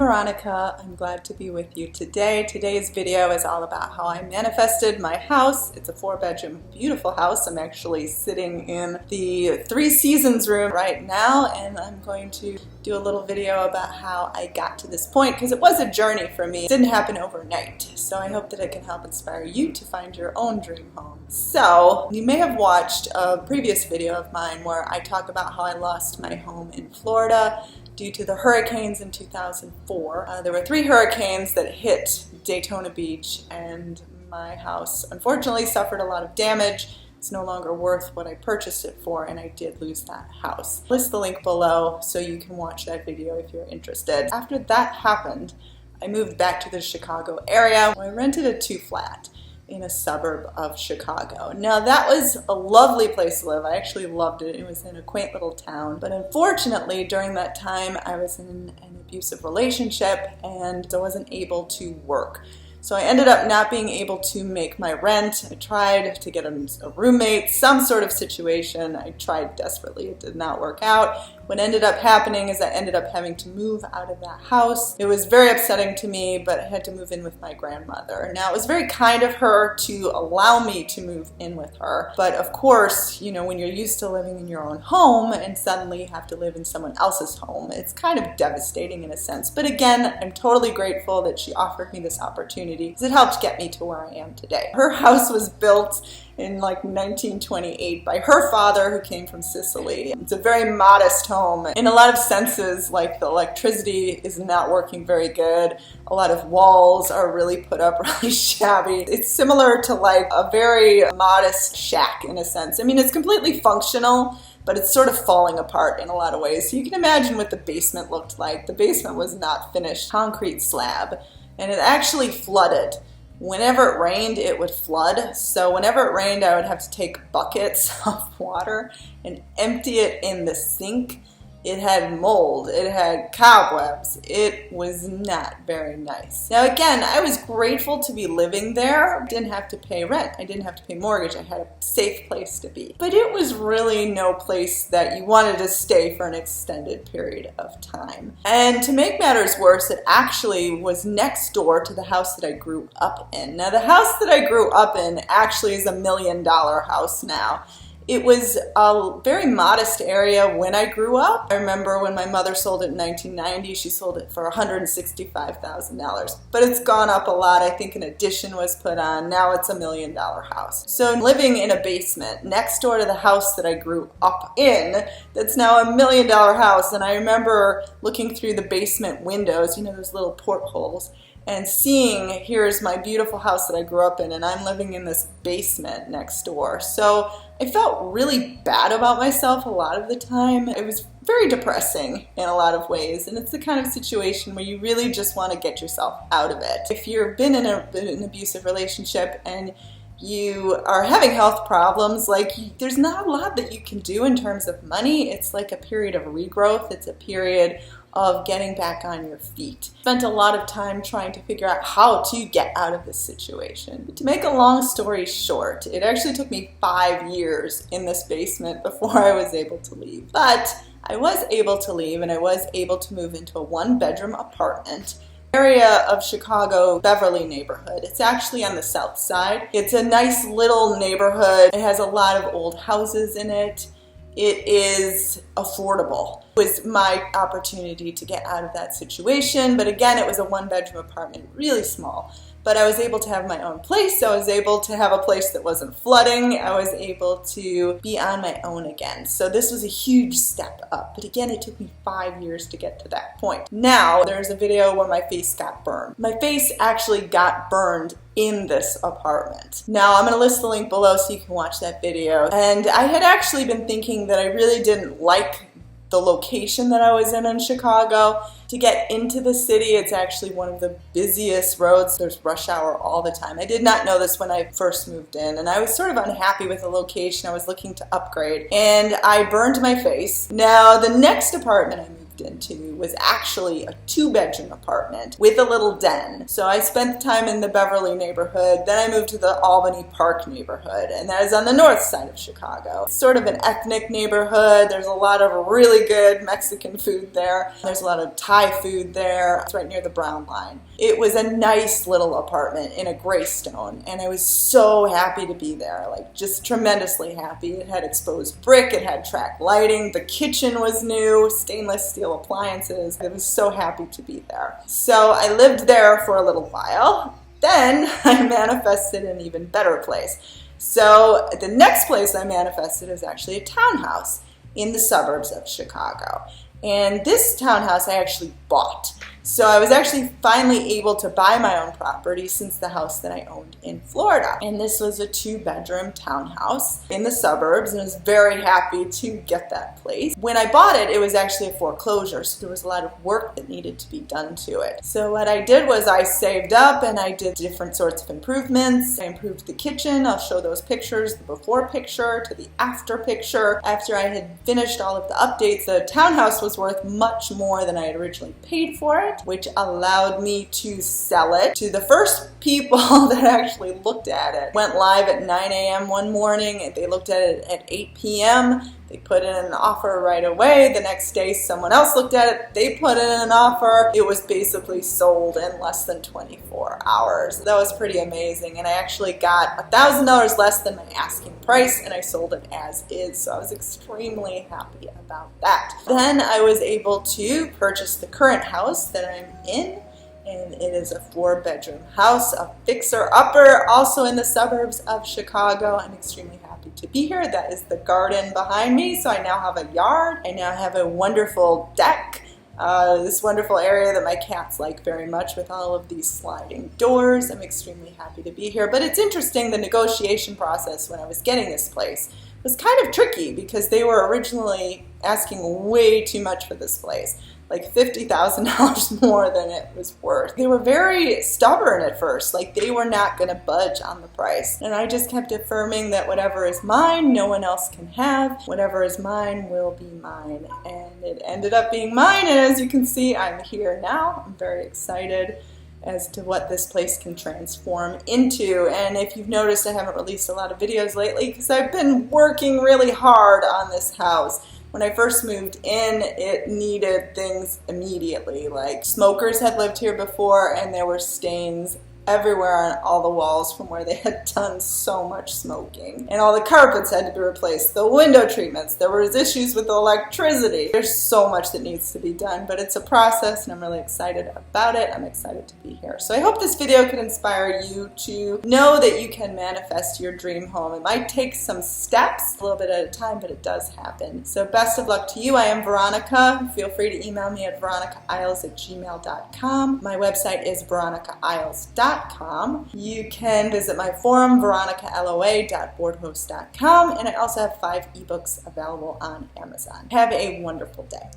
Veronica. I'm glad to be with you today. Today's video is all about how I manifested my house. It's a 4-bedroom, beautiful house. I'm actually sitting in the 3 Seasons room right now, and I'm going to do a little video about how I got to this point, because it was a journey for me. It didn't happen overnight, so I hope that it can help inspire you to find your own dream home. So, you may have watched a previous video of mine where I talk about how I lost my home in Florida due to the hurricanes in 2004. There were 3 hurricanes that hit Daytona Beach, and my house unfortunately suffered a lot of damage. It's no longer worth what I purchased it for, and I did lose that house. I'll list the link below so you can watch that video if you're interested. After that happened, I moved back to the Chicago area. I rented a 2-flat in a suburb of Chicago. Now that was a lovely place to live. I actually loved it. It was in a quaint little town. But unfortunately, during that time, I was in an abusive relationship and I wasn't able to work. So I ended up not being able to make my rent. I tried to get a roommate, some sort of situation. I tried desperately. It did not work out. What ended up happening is I ended up having to move out of that house. It was very upsetting to me, but I had to move in with my grandmother. Now, it was very kind of her to allow me to move in with her. But of course, you know, when you're used to living in your own home and suddenly you have to live in someone else's home, it's kind of devastating in a sense. But again, I'm totally grateful that she offered me this opportunity because it helped get me to where I am today. Her house was built in like 1928 by her father, who came from Sicily. It's a very modest home. In a lot of senses, like the electricity is not working very good. A lot of walls are really put up really shabby. It's similar to like a very modest shack in a sense. I mean, it's completely functional, but it's sort of falling apart in a lot of ways. So you can imagine what the basement looked like. The basement was not finished, concrete slab, and it actually flooded. Whenever it rained, it would flood. So whenever it rained, I would have to take buckets of water and empty it in the sink. It had mold, it had cobwebs. It was not very nice. Now again, I was grateful to be living there. I didn't have to pay rent. I didn't have to pay mortgage. I had a safe place to be. But it was really no place that you wanted to stay for an extended period of time. And to make matters worse, it actually was next door to the house that I grew up in. Now the house that I grew up in actually is $1 million house now. It was a very modest area when I grew up. I remember when my mother sold it in 1990, she sold it for $165,000. But it's gone up a lot. I think an addition was put on. Now it's $1 million house. So living in a basement next door to the house that I grew up in, that's now $1 million house. And I remember looking through the basement windows, you know, those little portholes, and seeing, here's my beautiful house that I grew up in, and I'm living in this basement next door. So I felt really bad about myself a lot of the time. It was very depressing in a lot of ways, and it's the kind of situation where you really just want to get yourself out of it. If you've been in an abusive relationship and you are having health problems, there's not a lot that you can do in terms of money. It's like a period of regrowth. It's a period of getting back on your feet. Spent a lot of time trying to figure out how to get out of this situation. To make a long story short, it actually took me 5 years in this basement before I was able to leave. But I was able to leave, and I was able to move into a 1-bedroom apartment area of Chicago, Beverly neighborhood. It's actually on the south side. It's a nice little neighborhood. It has a lot of old houses in it. It is affordable. It was my opportunity to get out of that situation, but again, it was a 1-bedroom apartment, really small. But I was able to have my own place. I was able to have a place that wasn't flooding. I was able to be on my own again. So this was a huge step up. But again, it took me 5 years to get to that point. Now, there's a video where my face got burned. My face actually got burned in this apartment. Now, I'm gonna list the link below so you can watch that video. And I had actually been thinking that I really didn't like the location that I was in Chicago. To get into the city, it's actually one of the busiest roads. There's rush hour all the time. I did not know this when I first moved in, and I was sort of unhappy with the location. I was looking to upgrade, and I burned my face. Now, the next apartment I moved moved into was actually a 2-bedroom apartment with a little den. So I spent time in the Beverly neighborhood, then I moved to the Albany Park neighborhood, and that is on the north side of Chicago. It's sort of an ethnic neighborhood. There's a lot of really good Mexican food there. There's a lot of Thai food there. It's right near the Brown line. It was a nice little apartment in a Greystone, and I was so happy to be there, like just tremendously happy. It had exposed brick, it had track lighting, the kitchen was new, stainless steel appliances. I was so happy to be there. So I lived there for a little while. Then I manifested an even better place. So the next place I manifested is actually a townhouse in the suburbs of Chicago. And this townhouse I actually bought. So I was actually finally able to buy my own property since the house that I owned in Florida. And this was a 2-bedroom townhouse in the suburbs, and I was very happy to get that place. When I bought it, it was actually a foreclosure, so there was a lot of work that needed to be done to it. So what I did was I saved up and I did different sorts of improvements. I improved the kitchen. I'll show those pictures, the before picture to the after picture. After I had finished all of the updates, the townhouse was worth much more than I had originally paid for it, which allowed me to sell it to the first people that actually looked at it. Went live at 9 a.m. one morning, and they looked at it at 8 p.m. They put in an offer right away. The next day, someone else looked at it. They put in an offer. It was basically sold in less than 24 hours. That was pretty amazing. And I actually got $1,000 less than my asking price, and I sold it as is. So I was extremely happy about that. Then I was able to purchase the current house that I'm in. And it is a 4-bedroom house, a fixer-upper, also in the suburbs of Chicago. I'm extremely happy to be here. That is the garden behind me, so I now have a yard. I now have a wonderful deck, this wonderful area that my cats like very much with all of these sliding doors. I'm extremely happy to be here. But it's interesting, the negotiation process when I was getting this place was kind of tricky because they were originally asking way too much for this place. Like $50,000 more than it was worth. They were very stubborn at first, like they were not going to budge on the price. And I just kept affirming that whatever is mine, no one else can have. Whatever is mine will be mine. And it ended up being mine, and as you can see, I'm here now. I'm very excited as to what this place can transform into. And if you've noticed, I haven't released a lot of videos lately because I've been working really hard on this house. When I first moved in, it needed things immediately. Like smokers had lived here before, and there were stains everywhere on all the walls from where they had done so much smoking. And all the carpets had to be replaced, the window treatments, there was issues with the electricity. There's so much that needs to be done, but it's a process and I'm really excited about it. I'm excited to be here. So I hope this video could inspire you to know that you can manifest your dream home. It might take some steps, a little bit at a time, but it does happen. So best of luck to you. I am Veronica. Feel free to email me at veronicaisles@gmail.com. My website is veronicaisles.com. You can visit my forum, veronicaloa.boardhost.com, and I also have 5 ebooks available on Amazon. Have a wonderful day.